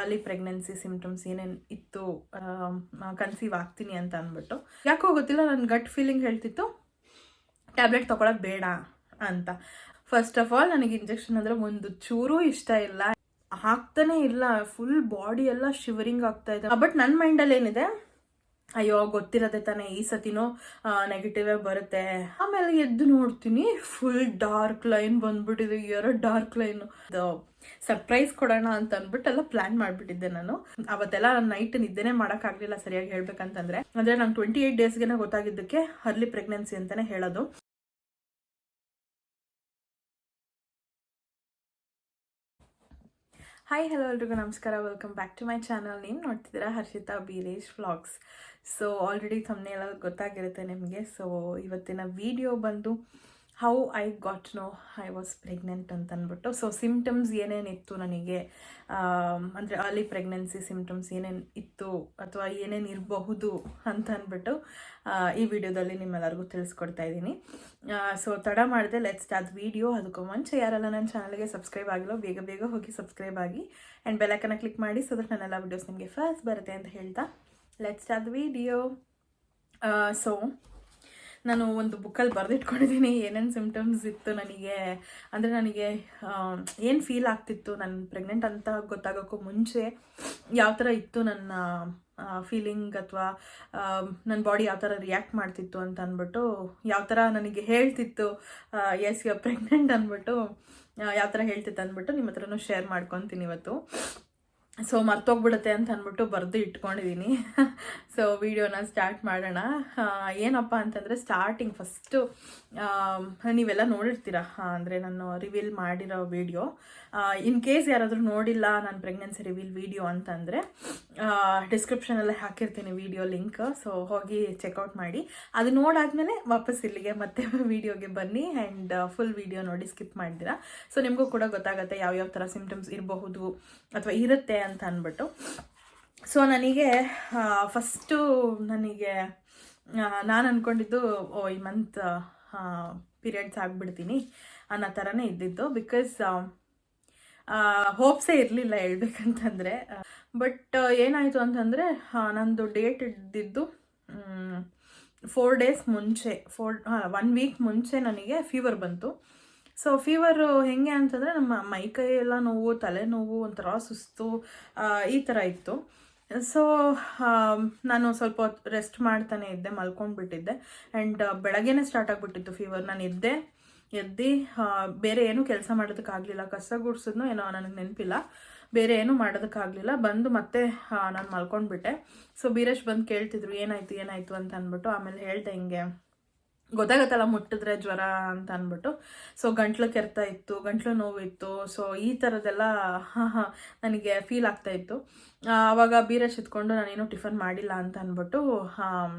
ಅಲ್ಲಿ pregnancy symptoms ಏನೇನು ಇತ್ತು, ಕನ್ಸೀವ್ ಆಗ್ತೀನಿ ಅಂತ ಅಂದ್ಬಿಟ್ಟು. ಯಾಕೋ ಗೊತ್ತಿಲ್ಲ, ನನ್ನ ಗಟ್ ಫೀಲಿಂಗ್ ಹೇಳ್ತಿತ್ತು ಟ್ಯಾಬ್ಲೆಟ್ ತೊಗೊಳೋದು ಬೇಡ ಅಂತ. ಫಸ್ಟ್ ಆಫ್ ಆಲ್ ನನಗೆ ಇಂಜೆಕ್ಷನ್ ಅಂದರೆ ಒಂದು ಚೂರೂ ಇಷ್ಟ ಇಲ್ಲ, ಹಾಕ್ತಾನೆ ಇಲ್ಲ. ಫುಲ್ ಬಾಡಿ ಎಲ್ಲ ಶಿವರಿಂಗ್ ಆಗ್ತಾ ಇದೆ. ಬಟ್ ನನ್ನ ಮೈಂಡಲ್ಲಿ ಏನಿದೆ, ಅಯ್ಯೋ ಗೊತ್ತಿರತ್ತೆ ತಾನೇ ಈ ಸತಿನೂ ನೆಗೆಟಿವೇ ಬರುತ್ತೆ. ಆಮೇಲೆ ಎದ್ದು ನೋಡ್ತೀನಿ, ಫುಲ್ ಡಾರ್ಕ್ ಲೈನ್ ಬಂದ್ಬಿಟ್ಟಿದೆ, 2 ಡಾರ್ಕ್ ಲೈನ್. ಸರ್ಪ್ರೈಸ್ ಕೊಡೋಣ ಅಂತ ಅಂದ್ಬಿಟ್ಟು ಎಲ್ಲ ಪ್ಲಾನ್ ಮಾಡಿಬಿಟ್ಟಿದ್ದೆ ನಾನು. ಅವತ್ತೆಲ್ಲ ನೈಟ್ ನಿದ್ದೆನೇ ಮಾಡೋಕ್ಕಾಗಲಿಲ್ಲ ಸರಿಯಾಗಿ ಹೇಳ್ಬೇಕಂತಂದ್ರೆ. ಅಂದರೆ ನಂಗೆ 28 ಡೇಸ್ಗೆ ಗೊತ್ತಾಗಿದ್ದಕ್ಕೆ ಅರ್ಲಿ ಪ್ರೆಗ್ನೆನ್ಸಿ ಅಂತಲೇ ಹೇಳೋದು. ಹಾಯ್ ಹಲೋ ಎಲ್ರಿಗೂ ನಮಸ್ಕಾರ, welcome back to my channel. ನೀವು ನೋಡ್ತಿದ್ದೀರಾ Harshita Beeresh vlogs. So already thumbnail ಗೊತ್ತಾಗಿರುತ್ತೆ ನಿಮಗೆ. ಸೊ ಇವತ್ತಿನ ವಿಡಿಯೋ ಬಂದು how I got know I was pregnant ಅಂತ ಅಂದ್ಬಿಟ್ಟು. ಸೊ ಸಿಂಪ್ಟಮ್ಸ್ ಏನೇನಿತ್ತು ನನಗೆ, ಅಂದರೆ ಅರ್ಲಿ ಪ್ರೆಗ್ನೆನ್ಸಿ ಸಿಂಪ್ಟಮ್ಸ್ ಏನೇನು ಇತ್ತು ಅಥವಾ ಏನೇನು ಇರಬಹುದು ಅಂತ ಅಂದ್ಬಿಟ್ಟು ಈ ವಿಡಿಯೋದಲ್ಲಿ ನಿಮ್ಮೆಲ್ಲರಿಗೂ ತಿಳಿಸ್ಕೊಡ್ತಾ ಇದ್ದೀನಿ. ಸೊ ತಡ ಮಾಡಿದೆ, ಲೆಟ್ಸ್ ಸ್ಟಾರ್ಟ್ ವಿಡಿಯೋ. ಅದಕ್ಕೂ ಮುಂಚೆ ಯಾರೆಲ್ಲ ನನ್ನ ಚಾನಲ್ಗೆ ಸಬ್ಸ್ಕ್ರೈಬ್ ಆಗಿಲ್ಲ ಬೇಗ ಬೇಗ ಹೋಗಿ ಸಬ್ಸ್ಕ್ರೈಬ್ ಆಗಿ ಆ್ಯಂಡ್ ಬೆಲ್ಲೈಕನ್ನ ಕ್ಲಿಕ್ ಮಾಡಿ, ಸೊ ದಟ್ ನನ್ನೆಲ್ಲ ವಿಡಿಯೋಸ್ ನಿಮಗೆ ಫಸ್ಟ್ ಬರುತ್ತೆ ಅಂತ ಹೇಳ್ತಾ ಲೆಟ್ಸ್ ಸ್ಟಾರ್ಟ್ ವಿಡಿಯೋ. ಸೊ ನಾನು ಒಂದು ಬುಕ್ಕಲ್ಲಿ ಬರೆದಿಟ್ಕೊಂಡಿದ್ದೀನಿ ಏನೇನು ಸಿಂಪ್ಟಮ್ಸ್ ಇತ್ತು ನನಗೆ. ಅಂದರೆ ನನಗೆ ಏನು ಫೀಲ್ ಆಗ್ತಿತ್ತು ನಾನು ಪ್ರೆಗ್ನೆಂಟ್ ಅಂತ ಗೊತ್ತಾಗೋಕ್ಕೂ ಮುಂಚೆ, ಯಾವ ಥರ ಇತ್ತು ನನ್ನ ಫೀಲಿಂಗ್ ಅಥವಾ ನನ್ನ ಬಾಡಿ ಯಾವ ಥರ ರಿಯಾಕ್ಟ್ ಮಾಡ್ತಿತ್ತು ಅಂತ ಅಂದ್ಬಿಟ್ಟು, ಯಾವ ಥರ ನನಗೆ ಹೇಳ್ತಿತ್ತು ಎಸ್ ಯು ಆರ್ ಪ್ರೆಗ್ನೆಂಟ್ ಅಂದ್ಬಿಟ್ಟು, ಯಾವ ಥರ ಹೇಳ್ತಿತ್ತು ಅಂದ್ಬಿಟ್ಟು ನಿಮ್ಮ ಹತ್ರನೂ ಶೇರ್ ಮಾಡ್ಕೊತೀನಿ ಇವತ್ತು. ಸೊ ಮರ್ತೋಗ್ಬಿಡುತ್ತೆ ಅಂತ ಅಂದ್ಬಿಟ್ಟು ಬರೆದು ಇಟ್ಕೊಂಡಿದ್ದೀನಿ. ಸೊ ವಿಡಿಯೋನ ಸ್ಟಾರ್ಟ್ ಮಾಡೋಣ. ಏನಪ್ಪ ಅಂತಂದರೆ ಸ್ಟಾರ್ಟಿಂಗ್ ಫಸ್ಟು ನೀವೆಲ್ಲ ನೋಡಿರ್ತೀರ, ಅಂದರೆ ನಾನು ರಿವೀಲ್ ಮಾಡಿರೋ ವಿಡಿಯೋ. ಇನ್ ಕೇಸ್ ಯಾರಾದರೂ ನೋಡಿಲ್ಲ ನಾನು ಪ್ರೆಗ್ನೆನ್ಸಿ ರಿವೀಲ್ ವಿಡಿಯೋ ಅಂತಂದರೆ ಡಿಸ್ಕ್ರಿಪ್ಷನಲ್ಲಿ ಹಾಕಿರ್ತೀನಿ ವಿಡಿಯೋ ಲಿಂಕ್. ಸೊ ಹೋಗಿ ಚೆಕ್ಔಟ್ ಮಾಡಿ. ಅದು ನೋಡಾದ್ಮೇಲೆ ವಾಪಸ್ ಇಲ್ಲಿಗೆ ಮತ್ತೆ ವಿಡಿಯೋಗೆ ಬನ್ನಿ ಆ್ಯಂಡ್ ಫುಲ್ ವಿಡಿಯೋ ನೋಡಿ ಸ್ಕಿಪ್ ಮಾಡಿದ್ದೀರಾ. ಸೊ ನಿಮಗೂ ಕೂಡ ಗೊತ್ತಾಗುತ್ತೆ ಯಾವ್ಯಾವ ಥರ ಸಿಂಪ್ಟಮ್ಸ್ ಇರಬಹುದು ಅಥವಾ ಇರುತ್ತೆ ಅಂತ ಅಂದ್ಬಿಟ್ಟು. ಸೊ ನನಗೆ ಫಸ್ಟು ನನಗೆ ನಾನು ಅಂದ್ಕೊಂಡಿದ್ದು ಈ ಮಂತ್ ಪೀರಿಯಡ್ಸ್ ಆಗಿಬಿಡ್ತೀನಿ ಅನ್ನೋ ಥರನೇ ಇದ್ದಿದ್ದು. ಬಿಕಾಸ್ ಹೋಪ್ಸೇ ಇರಲಿಲ್ಲ ಹೇಳ್ಬೇಕಂತಂದರೆ. ಬಟ್ ಏನಾಯಿತು ಅಂತಂದರೆ ನಂದು ಡೇಟ್ ಇದ್ದಿದ್ದು 4 ಡೇಸ್ ಮುಂಚೆ, 1 ವೀಕ್ ಮುಂಚೆ ನನಗೆ ಫೀವರ್ ಬಂತು. ಸೊ ಫೀವರು ಹೆಂಗೆ ಅಂತಂದರೆ ನಮ್ಮ ಮೈಕೈ ಎಲ್ಲ ನೋವು, ತಲೆನೋವು, ಒಂಥರ ಸುಸ್ತು, ಈ ಥರ ಇತ್ತು. ಸೊ ನಾನು ಸ್ವಲ್ಪ ಹೊತ್ತು ರೆಸ್ಟ್ ಮಾಡ್ತಾನೆ ಇದ್ದೆ, ಮಲ್ಕೊಂಡ್ಬಿಟ್ಟಿದ್ದೆ. ಆ್ಯಂಡ್ ಬೆಳಗ್ಗೆನೇ ಸ್ಟಾರ್ಟ್ ಆಗಿಬಿಟ್ಟಿತ್ತು ಫೀವರ್. ನಾನು ಎದ್ದು ಬೇರೆ ಏನೂ ಕೆಲಸ ಮಾಡೋದಕ್ಕಾಗಲಿಲ್ಲ. ಕಸ ಗುಡಿಸಿದ್ನೋ ಏನೋ ನನಗೆ ನೆನಪಿಲ್ಲ, ಬೇರೆ ಏನೂ ಮಾಡೋದಕ್ಕಾಗಲಿಲ್ಲ. ಬಂದು ಮತ್ತೆ ನಾನು ಮಲ್ಕೊಂಡ್ಬಿಟ್ಟೆ. ಸೊ ಬೀರೇಶ್ ಬಂದು ಕೇಳ್ತಿದ್ರು ಏನಾಯಿತು ಅಂತ ಅಂದ್ಬಿಟ್ಟು. ಆಮೇಲೆ ಹೇಳ್ದೆ ಹಿಂಗೆ ಗೊತ್ತಾಗತ್ತಲ್ಲ ಮುಟ್ಟಿದ್ರೆ ಜ್ವರ ಅಂತ ಅಂದ್ಬಿಟ್ಟು. ಸೊ ಗಂಟ್ಲು ಕೆರ್ತಾ ಇತ್ತು, ಗಂಟ್ಲು ನೋವಿತ್ತು. ಸೊ ಈ ಥರದ್ದೆಲ್ಲ ನನಗೆ ಫೀಲ್ ಆಗ್ತಾ ಇತ್ತು. ಆವಾಗ ಬೀರೇಶ್ ಇತ್ಕೊಂಡು ನಾನೇನು ಟಿಫನ್ ಮಾಡಿಲ್ಲ ಅಂತ ಅಂದ್ಬಿಟ್ಟು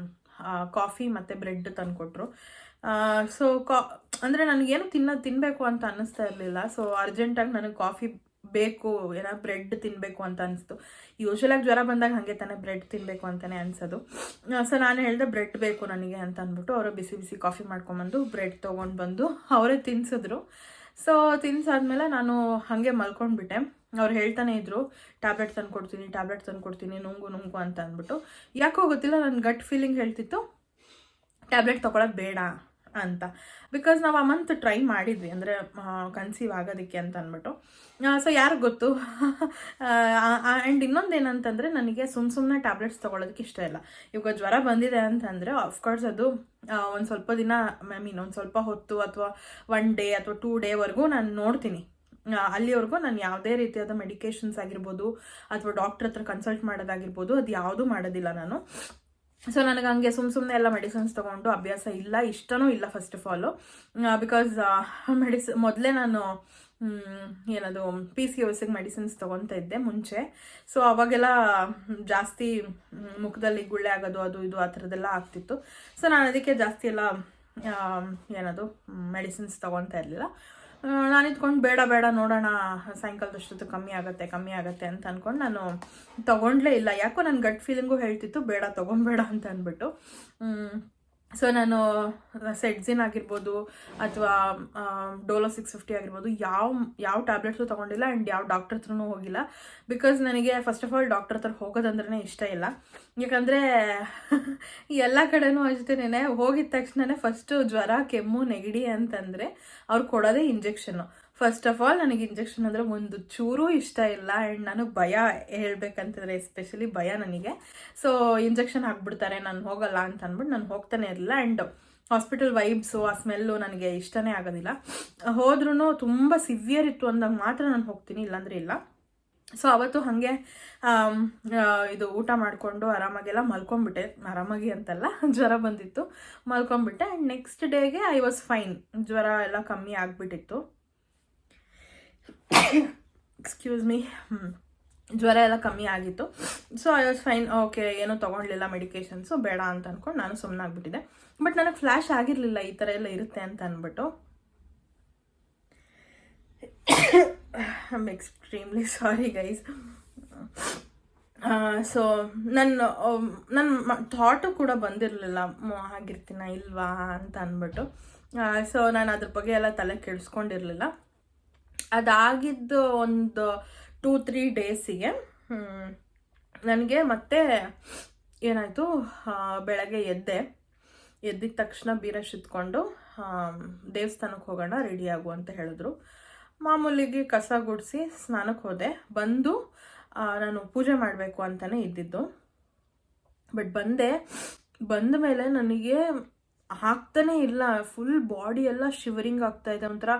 ಕಾಫಿ ಮತ್ತು ಬ್ರೆಡ್ ತಂದುಕೊಟ್ರು. ಸೊ ಅಂದರೆ ನನಗೇನು ತಿನ್ನಬೇಕು ಅಂತ ಅನ್ನಿಸ್ತಾ ಇರಲಿಲ್ಲ. ಸೊ ಅರ್ಜೆಂಟಾಗಿ ನನಗೆ ಕಾಫಿ ಬೇಕು, ಏನೋ ಬ್ರೆಡ್ ತಿನ್ನಬೇಕು ಅಂತ ಅನಿಸ್ತು. ಯೂಶ್ವಲಾಗಿ ಜ್ವರ ಬಂದಾಗ ಹಾಗೆ ತಾನೇ ಬ್ರೆಡ್ ತಿನ್ನಬೇಕು ಅಂತಲೇ ಅನಿಸೋದು. ಸೊ ನಾನು ಹೇಳಿದೆ ಬ್ರೆಡ್ ಬೇಕು ನನಗೆ ಅಂತ ಅಂದ್ಬಿಟ್ಟು ಅವರು ಬಿಸಿ ಬಿಸಿ ಕಾಫಿ ಮಾಡ್ಕೊಂಬಂದು ಬ್ರೆಡ್ ತೊಗೊಂಡು ಬಂದು ಅವರೇ ತಿನ್ಸಿದ್ರು. ಸೊ ತಿನ್ಸಾದ್ಮೇಲೆ ನಾನು ಹಾಗೆ ಮಲ್ಕೊಂಡ್ಬಿಟ್ಟೆ. ಅವ್ರು ಹೇಳ್ತಾನೆ ಇದ್ರು ಟ್ಯಾಬ್ಲೆಟ್ ತಂದುಕೊಡ್ತೀನಿ ನುಂಗು ಅಂತ ಅಂದ್ಬಿಟ್ಟು. ಯಾಕೋ ಗೊತ್ತಿಲ್ಲ, ನನ್ನ ಗಟ್ ಫೀಲಿಂಗ್ ಹೇಳ್ತಿತ್ತು ಟ್ಯಾಬ್ಲೆಟ್ ತೊಗೊಳೋದು ಬೇಡ ಅಂತ. ಬಿಕಾಸ್ ನಾವು ಆ ಮಂತ್ ಟ್ರೈ ಮಾಡಿದ್ವಿ, ಅಂದರೆ ಕನ್ಸೀವ್ ಆಗೋದಕ್ಕೆ ಅಂತ ಅಂದ್ಬಿಟ್ಟು. ಸೊ ಯಾರಿಗೆ ಗೊತ್ತು. ಆ್ಯಂಡ್ ಇನ್ನೊಂದೇನಂತಂದರೆ ನನಗೆ ಸುಮ್ಮನೆ ಟ್ಯಾಬ್ಲೆಟ್ಸ್ ತೊಗೊಳೋದಕ್ಕೆ ಇಷ್ಟ ಇಲ್ಲ. ಇವಾಗ ಜ್ವರ ಬಂದಿದೆ ಅಂತಂದರೆ ಆಫ್ಕೋರ್ಸ್ ಅದು ಒಂದು ಸ್ವಲ್ಪ ದಿನ, ಒಂದು ಸ್ವಲ್ಪ ಹೊತ್ತು ಅಥವಾ 1 ಡೇ ಅಥವಾ 2 ಡೇವರೆಗೂ ನಾನು ನೋಡ್ತೀನಿ. ಅಲ್ಲಿವರೆಗೂ ನಾನು ಯಾವುದೇ ರೀತಿಯಾದ ಮೆಡಿಕೇಷನ್ಸ್ ಆಗಿರ್ಬೋದು ಅಥವಾ ಡಾಕ್ಟ್ರ್ ಹತ್ರ ಕನ್ಸಲ್ಟ್ ಮಾಡೋದಾಗಿರ್ಬೋದು, ಅದು ಯಾವುದೂ ಮಾಡೋದಿಲ್ಲ ನಾನು. ಸೊ ನನಗೆ ಹಂಗೆ ಸುಮ್ಮನೆ ಎಲ್ಲ ಮೆಡಿಸಿನ್ಸ್ ತೊಗೊಂಡು ಅಭ್ಯಾಸ ಇಲ್ಲ, ಇಷ್ಟನೂ ಇಲ್ಲ ಫಸ್ಟ್ ಆಫ್ ಆಲು. ಬಿಕಾಸ್ ಮೊದಲೇ ನಾನು ಏನದು PCOSಗೆ ಮೆಡಿಸಿನ್ಸ್ ತೊಗೊತಾ ಇದ್ದೆ ಮುಂಚೆ. ಸೊ ಅವಾಗೆಲ್ಲ ಜಾಸ್ತಿ ಮುಖದಲ್ಲಿ ಗುಳ್ಳೆ ಆಗೋದು ಅದು ಇದು ಆ ಥರದ್ದೆಲ್ಲ ಆಗ್ತಿತ್ತು. ಸೊ ನಾನು ಅದಕ್ಕೆ ಜಾಸ್ತಿ ಎಲ್ಲ ಏನದು ಮೆಡಿಸಿನ್ಸ್ ತೊಗೊತಾ ಇರಲಿಲ್ಲ. ನಾನು ಇದ್ಕೊಂಡು ಬೇಡ ನೋಡೋಣ ಸಾಯಂಕಾಲದಷ್ಟೊತ್ತು ಕಮ್ಮಿ ಆಗುತ್ತೆ ಅಂತ ಅಂದ್ಕೊಂಡು ನಾನು ತೊಗೊಂಡ್ಲೇ ಇಲ್ಲ. ಯಾಕೋ ನನ್ನ ಗಟ್ ಫೀಲಿಂಗು ಹೇಳ್ತಿತ್ತು ಬೇಡ ತೊಗೊಬೇಡ ಅಂತ ಅಂದ್ಬಿಟ್ಟು. ಸೊ ನಾನು ಸೆಡ್ಸಿನ್ ಆಗಿರ್ಬೋದು ಅಥವಾ ಡೋಲೋ 650 ಆಗಿರ್ಬೋದು ಯಾವ ಟ್ಯಾಬ್ಲೆಟ್ಸು ತೊಗೊಂಡಿಲ್ಲ ಆ್ಯಂಡ್ ಯಾವ ಡಾಕ್ಟರ್ ಹತ್ರನೂ ಹೋಗಿಲ್ಲ. ಬಿಕಾಸ್ ನನಗೆ ಫಸ್ಟ್ ಆಫ್ ಆಲ್ ಡಾಕ್ಟರ್ ಹತ್ರ ಹೋಗೋದಂದ್ರೆ ಇಷ್ಟ ಇಲ್ಲ. ಯಾಕಂದರೆ ಎಲ್ಲ ಕಡೆನೂ ಅಷ್ಟೇನೆ, ಹೋಗಿದ ತಕ್ಷಣವೇ ಫಸ್ಟು ಜ್ವರ, ಕೆಮ್ಮು, ನೆಗಡಿ ಅಂತಂದರೆ ಅವ್ರು ಕೊಡೋದೇ ಇಂಜೆಕ್ಷನ್ನು. ಫಸ್ಟ್ ಆಫ್ ಆಲ್ ನನಗೆ ಇಂಜೆಕ್ಷನ್ ಅಂದರೆ ಒಂದು ಚೂರೂ ಇಷ್ಟ ಇಲ್ಲ ಆ್ಯಂಡ್ ನನಗೆ ಭಯ, ಹೇಳ್ಬೇಕಂತಂದರೆ ಎಸ್ಪೆಷಲಿ ಭಯ ನನಗೆ. ಸೊ ಇಂಜೆಕ್ಷನ್ ಹಾಕ್ಬಿಡ್ತಾರೆ, ನಾನು ಹೋಗಲ್ಲ ಅಂತ ಅಂದ್ಬಿಟ್ಟು ನಾನು ಹೋಗ್ತಾನೆ ಇರಲಿಲ್ಲ. ಆ್ಯಂಡ್ ಹಾಸ್ಪಿಟಲ್ ವೈಬ್ಸು, ಆ ಸ್ಮೆಲ್ಲು ನನಗೆ ಇಷ್ಟನೇ ಆಗೋದಿಲ್ಲ. ಹೋದ್ರೂ ತುಂಬ ಸಿವಿಯರ್ ಇತ್ತು ಅಂದಾಗ ಮಾತ್ರ ನಾನು ಹೋಗ್ತೀನಿ, ಇಲ್ಲಾಂದರೆ ಇಲ್ಲ. ಸೊ ಅವತ್ತು ಹಾಗೆ ಇದು ಊಟ ಮಾಡಿಕೊಂಡು ಆರಾಮಾಗೆಲ್ಲ ಮಲ್ಕೊಂಡ್ಬಿಟ್ಟೆ. ಆರಾಮಾಗಿ ಅಂತಲ್ಲ, ಜ್ವರ ಬಂದಿತ್ತು, ಮಲ್ಕೊಂಡ್ಬಿಟ್ಟೆ. ಆ್ಯಂಡ್ ನೆಕ್ಸ್ಟ್ ಡೇಗೆ ಐ ವಾಸ್ ಫೈನ್, ಜ್ವರ ಎಲ್ಲ ಕಮ್ಮಿ ಆಗಿಬಿಟ್ಟಿತ್ತು. ಎಕ್ಸ್ಕ್ಯೂಸ್ ಮೀ, ಜ್ವರ ಎಲ್ಲ ಕಮ್ಮಿ ಆಗಿತ್ತು. So I was fine. Okay, ಏನೂ ತೊಗೊಳ್ಲಿಲ್ಲ ಮೆಡಿಕೇಶನ್ಸು, ಬೇಡ ಅಂತ ಅಂದ್ಕೊಂಡು ನಾನು ಸುಮ್ಮನೆ ಆಗಿಬಿಟ್ಟಿದ್ದೆ. ಬಟ್ ನನಗೆ ಫ್ಲ್ಯಾಶ್ ಆಗಿರಲಿಲ್ಲ ಈ ಥರ ಎಲ್ಲ ಇರುತ್ತೆ ಅಂತ ಅಂದ್ಬಿಟ್ಟು. I am extremely sorry guys. So ನನ್ನ ಥಾಟು ಕೂಡ ಬಂದಿರಲಿಲ್ಲ ಆಗಿರ್ತೀನ ಇಲ್ವಾ ಅಂತ ಅಂದ್ಬಿಟ್ಟು. ಸೊ ನಾನು ಅದ್ರ ಬಗ್ಗೆ ಎಲ್ಲ ತಲೆ ಕೆಡಿಸ್ಕೊಂಡಿರಲಿಲ್ಲ. ಅದಾಗಿದ್ದು ಒಂದು 2-3 ಡೇಸಿಗೆ ನನಗೆ ಮತ್ತೆ ಏನಾಯಿತು, ಬೆಳಗ್ಗೆ ಎದ್ದಿದ ತಕ್ಷಣ ಬೀರಶ್ ಇತ್ಕೊಂಡು ದೇವಸ್ಥಾನಕ್ಕೆ ಹೋಗೋಣ, ರೆಡಿ ಆಗು ಅಂತ ಹೇಳಿದ್ರು. ಮಾಮೂಲಿಗೆ ಕಸ ಗುಡಿಸಿ ಸ್ನಾನಕ್ಕೆ ಹೋದೆ. ಬಂದು ನಾನು ಪೂಜೆ ಮಾಡಬೇಕು ಅಂತಲೇ ಇದ್ದಿದ್ದು. ಬಟ್ ಬಂದ ಮೇಲೆ ನನಗೆ ಆಗ್ತಾನೆ ಇಲ್ಲ, ಫುಲ್ ಬಾಡಿ ಎಲ್ಲ ಶಿವರಿಂಗ್ ಆಗ್ತಾ ಇದೆ. ಒಂಥರ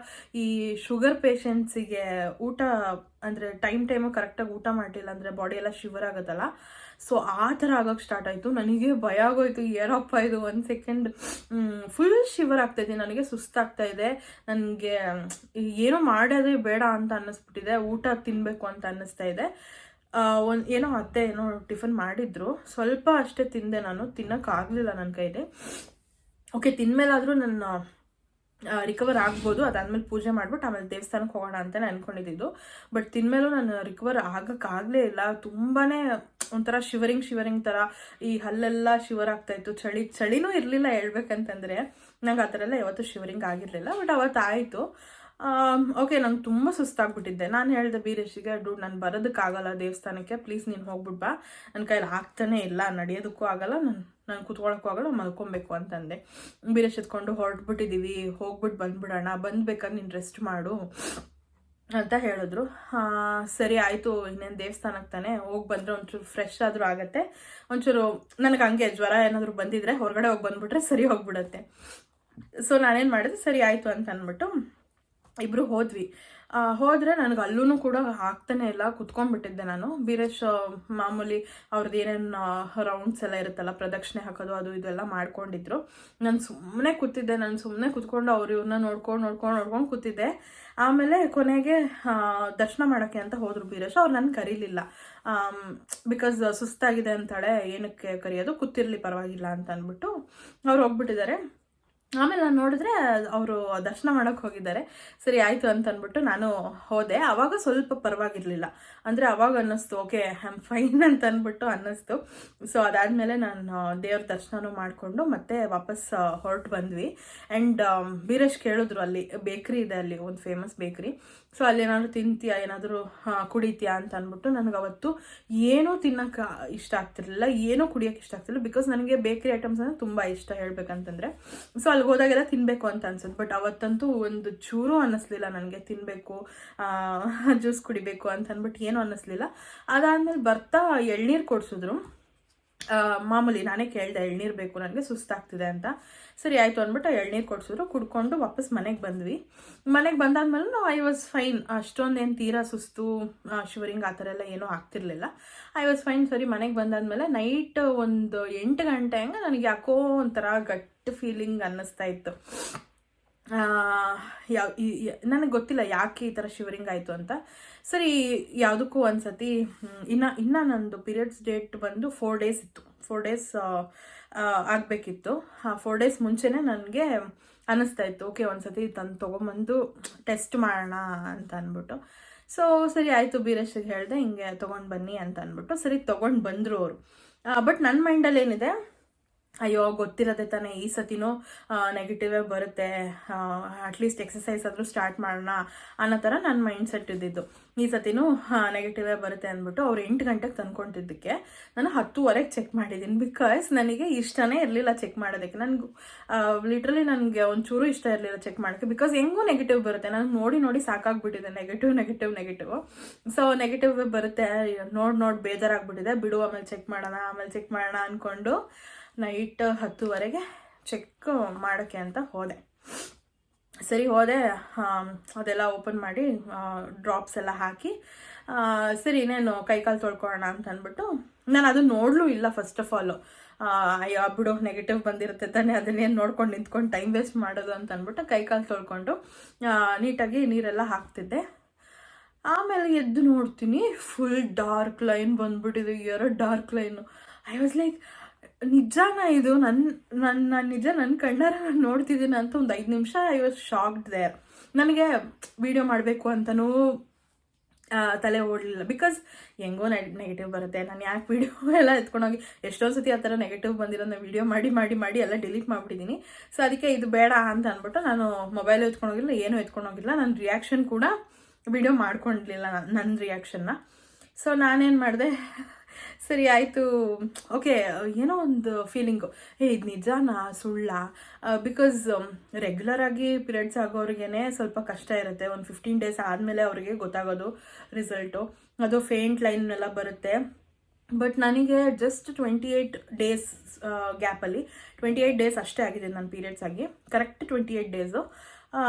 ಈ ಶುಗರ್ ಪೇಷಂಟ್ಸಿಗೆ ಊಟ ಅಂದರೆ ಟೈಮು ಕರೆಕ್ಟಾಗಿ ಊಟ ಮಾಡಿಲ್ಲ ಅಂದರೆ ಬಾಡಿ ಎಲ್ಲ ಶಿವರ್ ಆಗುತ್ತಲ್ಲ, ಸೊ ಆ ಥರ ಆಗೋಕ್ಕೆ ಸ್ಟಾರ್ಟ್ ಆಯಿತು. ನನಗೆ ಭಯ ಆಗೋಯ್ತು, ಏನಪ್ಪ ಇದು, 1 ಸೆಕೆಂಡ್ ಫುಲ್ ಶಿವರ್ ಆಗ್ತಾಯಿದೆ, ನನಗೆ ಸುಸ್ತಾಗ್ತಾ ಇದೆ, ನನಗೆ ಏನೋ ಮಾಡೋದೇ ಬೇಡ ಅಂತ ಅನ್ನಿಸ್ಬಿಟ್ಟಿದೆ, ಊಟ ತಿನ್ನಬೇಕು ಅಂತ ಅನ್ನಿಸ್ತಾ ಇದೆ. ಏನೋ ಅತ್ತೆ ಏನೋ ಟಿಫನ್ ಮಾಡಿದ್ರು, ಸ್ವಲ್ಪ ಅಷ್ಟೇ ತಿಂದೆ, ನಾನು ತಿನ್ನೋಕ್ಕಾಗಲಿಲ್ಲ ನನ್ನ ಕೈಲಿ. ಓಕೆ, ತಿನ್ಮೇಲಾದರೂ ನನ್ನ ರಿಕವರ್ ಆಗ್ಬೋದು, ಅದಾದಮೇಲೆ ಪೂಜೆ ಮಾಡಿಬಿಟ್ಟು ಆಮೇಲೆ ದೇವಸ್ಥಾನಕ್ಕೆ ಹೋಗೋಣ ಅಂತಲೇ ಅಂದ್ಕೊಂಡಿದ್ದು. ಬಟ್ ತಿನ್ಮೇಲೂ ನಾನು ರಿಕವರ್ ಆಗೋಕ್ಕಾಗಲೇ ಇಲ್ಲ. ತುಂಬಾ ಒಂಥರ ಶಿವರಿಂಗ್ ಥರ, ಈ ಹಲ್ಲೆಲ್ಲ ಶಿವರ್ ಆಗ್ತಾಯಿತ್ತು. ಚಳಿನೂ ಇರಲಿಲ್ಲ ಹೇಳ್ಬೇಕಂತಂದರೆ, ನಂಗೆ ಆ ಥರ ಎಲ್ಲ ಯಾವತ್ತೂ ಶಿವರಿಂಗ್ ಆಗಿರಲಿಲ್ಲ. ಬಟ್ ಅವತ್ತು ಆಯಿತು. ಓಕೆ, ನಂಗೆ ತುಂಬ ಸುಸ್ತಾಗ್ಬಿಟ್ಟಿದ್ದೆ. ನಾನು ಹೇಳಿದೆ ಬೀರೇಶಿಗೆ, ಡೂಡ್ ನಾನು ಬರೋದಕ್ಕಾಗಲ್ಲ ದೇವಸ್ಥಾನಕ್ಕೆ, ಪ್ಲೀಸ್ ನೀನು ಹೋಗ್ಬಿಡ್ಬಾ, ನನ್ನ ಕೈಲಿ ಆಗ್ತಾನೆ ಇಲ್ಲ, ನಡೆಯೋದಕ್ಕೂ ಆಗಲ್ಲ, ನಾನು ಕೂತ್ಕೊಳ್ಳೋಕ್ಕೂ ಆಗಲ್ಲ, ಮಲ್ಕೊಬೇಕು ಅಂತಂದೆ. ಬೀರೇಶ್ ಎತ್ಕೊಂಡು ಹೊರಟ್ಬಿಟ್ಟಿದ್ದೀವಿ, ಹೋಗ್ಬಿಟ್ಟು ಬಂದ್ಬಿಡೋಣ, ಬಂದ್ಬೇಕಾದ್ರೆ ನೀನು ರೆಸ್ಟ್ ಮಾಡು ಅಂತ ಹೇಳಿದ್ರು. ಸರಿ ಆಯಿತು, ಇನ್ನೇನು ದೇವಸ್ಥಾನಕ್ಕೆ ತಾನೆ ಹೋಗಿ ಬಂದರೆ ಒಂಚೂರು ಫ್ರೆಶ್ ಆದರೂ ಆಗುತ್ತೆ, ಒಂಚೂರು ನನಗೆ ಹಂಗೆ ಜ್ವರ ಏನಾದರೂ ಬಂದಿದ್ರೆ ಹೊರಗಡೆ ಹೋಗಿ ಬಂದುಬಿಟ್ರೆ ಸರಿ ಹೋಗ್ಬಿಡುತ್ತೆ. ಸೊ ನಾನೇನು ಮಾಡಿದೆ, ಸರಿ ಆಯಿತು ಅಂತ ಅಂದ್ಬಿಟ್ಟು ಇಬ್ಬರು ಹೋದರೆ ನನಗೆ ಅಲ್ಲೂ ಕೂಡ ಆಗ್ತಾನೆ ಇಲ್ಲ, ಕುತ್ಕೊಂಡ್ಬಿಟ್ಟಿದ್ದೆ ನಾನು. ಬೀರೇಶ್ ಮಾಮೂಲಿ ಅವ್ರದ್ದು ಏನೇನು ರೌಂಡ್ಸ್ ಎಲ್ಲ ಇರುತ್ತಲ್ಲ, ಪ್ರದಕ್ಷಿಣೆ ಹಾಕೋದು ಅದು ಇದೆಲ್ಲ ಮಾಡ್ಕೊಂಡಿದ್ರು. ನಾನು ಸುಮ್ಮನೆ ಕೂತಿದ್ದೆ, ಕೂತ್ಕೊಂಡು ಅವ್ರು ಇವ್ರನ್ನ ನೋಡ್ಕೊಂಡು ಕೂತಿದ್ದೆ. ಆಮೇಲೆ ಕೊನೆಗೆ ದರ್ಶನ ಮಾಡೋಕ್ಕೆ ಅಂತ ಹೋದರು ಬೀರೇಶ್. ಅವ್ರು ನನ್ನ ಕರೀಲಿಲ್ಲ, ಬಿಕಾಸ್ ಸುಸ್ತಾಗಿದೆ ಅಂತಾಳೆ, ಏನಕ್ಕೆ ಕರೆಯೋದು, ಕೂತಿರ್ಲಿ ಪರವಾಗಿಲ್ಲ ಅಂತ ಅಂದ್ಬಿಟ್ಟು ಅವ್ರು ಹೋಗ್ಬಿಟ್ಟಿದ್ದಾರೆ. ಆಮೇಲೆ ನಾನು ನೋಡಿದ್ರೆ ಅವರು ದರ್ಶನ ಮಾಡೋಕ್ಕೆ ಹೋಗಿದ್ದಾರೆ. ಸರಿ ಆಯಿತು ಅಂತ ಅಂದ್ಬಿಟ್ಟು ನಾನು ಹೋದೆ. ಆವಾಗ ಸ್ವಲ್ಪ ಪರವಾಗಿರಲಿಲ್ಲ, ಅಂದರೆ ಅವಾಗ ಅನ್ನಿಸ್ತು ಓಕೆ ಐ ಆಮ್ ಫೈನ್ ಅಂತ ಅಂದ್ಬಿಟ್ಟು ಅನ್ನಿಸ್ತು. ಸೊ ಅದಾದಮೇಲೆ ನಾನು ದೇವ್ರ ದರ್ಶನನೂ ಮಾಡಿಕೊಂಡು ಮತ್ತೆ ವಾಪಸ್ ಹೊರಟು ಬಂದ್ವಿ. ಆ್ಯಂಡ್ ಬೀರೇಶ್ ಕೇಳಿದ್ರು, ಅಲ್ಲಿ ಬೇಕ್ರಿ ಇದೆ, ಅಲ್ಲಿ ಒಂದು ಫೇಮಸ್ ಬೇಕ್ರಿ, ಸೊ ಅಲ್ಲಿ ಏನಾದರೂ ತಿಂತೀಯಾ, ಏನಾದರೂ ಕುಡಿತೀಯಾ ಅಂತ ಅಂದ್ಬಿಟ್ಟು. ನನಗೆ ಅವತ್ತು ಏನೂ ತಿನ್ನೋಕೆ ಇಷ್ಟ ಆಗ್ತಿರ್ಲಿಲ್ಲ, ಏನೂ ಕುಡಿಯೋಕ್ಕೆ ಇಷ್ಟ ಆಗ್ತಿಲ್ಲ, ಬಿಕಾಸ್ ನನಗೆ ಬೇಕ್ರಿ ಐಟಮ್ಸ್ ಅಂದರೆ ತುಂಬ ಇಷ್ಟ ಹೇಳ್ಬೇಕಂತಂದರೆ. ಸೊ ಅಲ್ಲಿ ಹೋದಾಗೆಲ್ಲ ತಿನ್ನಬೇಕು ಅಂತ ಅನ್ಸುತ್ತೆ. ಬಟ್ ಅವತ್ತಂತೂ ಒಂದು ಚೂರು ಅನ್ನಿಸ್ಲಿಲ್ಲ ನನಗೆ ತಿನ್ನಬೇಕು, ಜ್ಯೂಸ್ ಕುಡಿಬೇಕು ಅಂತ ಅಂದ್ಬಿಟ್ಟು ಏನೂ ಅನ್ನಿಸ್ಲಿಲ್ಲ. ಅದಾದಮೇಲೆ ಬರ್ತಾ ಎಳ್ನೀರು ಕೊಡಿಸಿದ್ರು. ಮಾಮೂಲಿ ನಾನೇ ಕೇಳಿದೆ, ಎಳ್ನೀರು ಬೇಕು ನನಗೆ, ಸುಸ್ತಾಗ್ತಿದೆ ಅಂತ. ಸರಿ ಆಯಿತು ಅಂದ್ಬಿಟ್ಟು ಎಳ್ನೀರು ಕೊಡಿಸಿದ್ರು, ಕುಡ್ಕೊಂಡು ವಾಪಸ್ ಮನೆಗೆ ಬಂದ್ವಿ. ಮನೆಗೆ ಬಂದಾದ್ಮೇಲೆ ನಾವು ಐ ವಾಸ್ ಫೈನ್, ಅಷ್ಟೊಂದೇನು ತೀರಾ ಸುಸ್ತು ಶಿವರಿಂಗ್ ಆ ಥರ ಎಲ್ಲ ಏನೂ ಆಗ್ತಿರ್ಲಿಲ್ಲ. I was fine. ಸರಿ ಮನೆಗೆ ಬಂದಾದ್ಮೇಲೆ ನೈಟ್ ಒಂದು 8 ಗಂಟೆ ಹಂಗೆ ನನಗೆ ಯಾಕೋ ಒಂಥರ ಗಟ್ ಫೀಲಿಂಗ್ ಅನ್ನಿಸ್ತಾ ಇತ್ತು. ನನಗೆ ಗೊತ್ತಿಲ್ಲ ಯಾಕೆ ಈ ಥರ ಶಿವರಿಂಗ್ ಆಯಿತು ಅಂತ. ಸರಿ ಯಾವುದಕ್ಕೂ ಒಂದು ಸತಿ ಇನ್ನು ನಂದು ಪೀರಿಯಡ್ಸ್ ಡೇಟ್ ಬಂದು 4 ಡೇಸ್ ಇತ್ತು. 4 ಡೇಸ್ ಆಗಬೇಕಿತ್ತು. 4 ಡೇಸ್ ಮುಂಚೆನೇ ನನಗೆ ಅನ್ನಿಸ್ತಾ ಇತ್ತು ಓಕೆ ಒಂದು ಸತಿ ತೊಗೊಂಬಂದು ಟೆಸ್ಟ್ ಮಾಡೋಣ ಅಂತ ಅಂದ್ಬಿಟ್ಟು. ಸೊ ಸರಿ ಆಯಿತು, ಬೀರೇಶಿಗೆ ಹೇಳಿದೆ ಹಿಂಗೆ ತೊಗೊಂಡು ಬನ್ನಿ ಅಂತ ಅಂದ್ಬಿಟ್ಟು. ಸರಿ ತೊಗೊಂಡು ಬಂದರು ಅವರು. ಬಟ್ ನನ್ನ ಮೈಂಡಲ್ಲಿ ಏನಿದೆ, ಅಯ್ಯೋ ಗೊತ್ತಿರತ್ತೆ ತಾನೇ ಈ ಸತಿನೂ ನೆಗೆಟಿವೇ ಬರುತ್ತೆ, ಅಟ್ಲೀಸ್ಟ್ ಎಕ್ಸಸೈಸ್ ಆದರೂ ಸ್ಟಾರ್ಟ್ ಮಾಡೋಣ ಅನ್ನೋ ಥರ ನನ್ನ ಮೈಂಡ್ ಸೆಟ್ ಇದ್ದಿದ್ದು. ಈ ಸತಿನೂ ನೆಗೆಟಿವೇ ಬರುತ್ತೆ ಅಂದ್ಬಿಟ್ಟು ಅವ್ರು 8 ಗಂಟೆಗೆ ತಂದ್ಕೊತಿದ್ದಕ್ಕೆ ನಾನು 10:30ಗೆ ಚೆಕ್ ಮಾಡಿದ್ದೀನಿ. ಬಿಕಾಸ್ ನನಗೆ ಇಷ್ಟನೇ ಇರಲಿಲ್ಲ ಚೆಕ್ ಮಾಡೋದಕ್ಕೆ. ನನಗೂ ಲಿಟ್ರಲಿ ನನಗೆ ಒಂಚೂರು ಇಷ್ಟ ಇರಲಿಲ್ಲ ಚೆಕ್ ಮಾಡೋಕ್ಕೆ. ಬಿಕಾಸ್ ಹೆಂಗೂ ನೆಗೆಟಿವ್ ಬರುತ್ತೆ, ನನಗೆ ನೋಡಿ ನೋಡಿ ಸಾಕಾಗ್ಬಿಟ್ಟಿದೆ ನೆಗೆಟಿವ್. ಸೊ ನೆಗೆಟಿವ್ ಬರುತ್ತೆ ನೋಡಿ ಬೇಜಾರಾಗ್ಬಿಟ್ಟಿದೆ. ಬಿಡು ಆಮೇಲೆ ಚೆಕ್ ಮಾಡೋಣ ಅಂದ್ಕೊಂಡು ನೈಟ್ 10:30ಗೆ ಚೆಕ್ ಮಾಡೋಕ್ಕೆ ಅಂತ ಹೋದೆ. ಸರಿ ಹೋದೆ, ಅದೆಲ್ಲ ಓಪನ್ ಮಾಡಿ ಡ್ರಾಪ್ಸ್ ಎಲ್ಲ ಹಾಕಿ ಸರಿ ಇನ್ನೇನು ಕೈಕಾಲು ತೊಳ್ಕೊಳ್ಳೋಣ ಅಂತ ಅಂದ್ಬಿಟ್ಟು ನಾನು ಅದು ನೋಡಲೂ ಇಲ್ಲ. ಫಸ್ಟ್ ಆಫ್ ಆಲು ಅಯ್ಯೋ ಬಿಡು ನೆಗೆಟಿವ್ ಬಂದಿರುತ್ತೆ ತಾನೇ, ಅದನ್ನೇನು ನೋಡ್ಕೊಂಡು ನಿಂತ್ಕೊಂಡು ಟೈಮ್ ವೇಸ್ಟ್ ಮಾಡೋದು ಅಂತ ಅಂದ್ಬಿಟ್ಟು ಕೈಕಾಲು ತೊಳ್ಕೊಂಡು ನೀಟಾಗಿ ನೀರೆಲ್ಲ ಹಾಕ್ತಿದ್ದೆ. ಆಮೇಲೆ ಎದ್ದು ನೋಡ್ತೀನಿ ಫುಲ್ ಡಾರ್ಕ್ ಲೈನ್ ಬಂದ್ಬಿಟ್ಟಿದೆ, dark line. I was like ನಿಜಾನ ಇದು? ನನ್ನ ನಿಜ ನನ್ನ ಕಣ್ಣಾರ ನಾನು ನೋಡ್ತಿದ್ದೀನಿ ಅಂತ ಒಂದು 5 ನಿಮಿಷ ಐ ವಾಸ್ ಶಾಕ್ಡ್ ದೇರ್. ನನಗೆ ವಿಡಿಯೋ ಮಾಡಬೇಕು ಅಂತಲೂ ತಲೆ ಓಡಲಿಲ್ಲ. ಬಿಕಾಸ್ ಹೆಂಗೋ ನೆಗೆಟಿವ್ ಬರುತ್ತೆ, ನಾನು ಯಾಕೆ ವಿಡಿಯೋ ಎಲ್ಲ ಎತ್ಕೊಂಡೋಗಿ ಎಷ್ಟೊಂದು ಸತಿ ಆ ಥರ ನೆಗೆಟಿವ್ ಬಂದಿರೋದನ್ನ ವಿಡಿಯೋ ಮಾಡಿ ಎಲ್ಲ ಡಿಲೀಟ್ ಮಾಡಿಬಿಟ್ಟಿದ್ದೀನಿ. ಸೊ ಅದಕ್ಕೆ ಇದು ಬೇಡ ಅಂತ ಅಂದ್ಬಿಟ್ಟು ನಾನು ಮೊಬೈಲು ಎತ್ಕೊಂಡೋಗಿಲ್ಲ, ಏನೂ ಎತ್ಕೊಂಡೋಗಿಲ್ಲ. ನನ್ನ ರಿಯಾಕ್ಷನ್ ಕೂಡ ವಿಡಿಯೋ ಮಾಡ್ಕೊಂಡಿರಲಿಲ್ಲ, ನನ್ನ ರಿಯಾಕ್ಷನ್ನ. ಸೊ ನಾನೇನು ಮಾಡಿದೆ, ಸರಿ ಆಯಿತು ಓಕೆ, ಏನೋ ಒಂದು ಫೀಲಿಂಗು, ಇದು ನಿಜಾನಾ ಸುಳ್ಳ? ಬಿಕಾಸ್ ರೆಗ್ಯುಲರಾಗಿ ಪೀರಿಯಡ್ಸ್ ಆಗೋರಿಗೇ ಸ್ವಲ್ಪ ಕಷ್ಟ ಇರುತ್ತೆ. ಒಂದು 15 ಡೇಸ್ ಆದಮೇಲೆ ಅವರಿಗೆ ಗೊತ್ತಾಗೋದು ರಿಸಲ್ಟು. ಅದು ಫೇಂಟ್ ಲೈನ್ ಎಲ್ಲ ಬರುತ್ತೆ. ಬಟ್ ನನಗೆ ಜಸ್ಟ್ 28 ಡೇಸ್ ಗ್ಯಾಪಲ್ಲಿ 28 ಡೇಸ್ ಅಷ್ಟೇ ಆಗಿದೆ ನನ್ನ ಪೀರಿಯಡ್ಸ್ ಆಗಿ, ಕರೆಕ್ಟ್ 28 ಡೇಸು.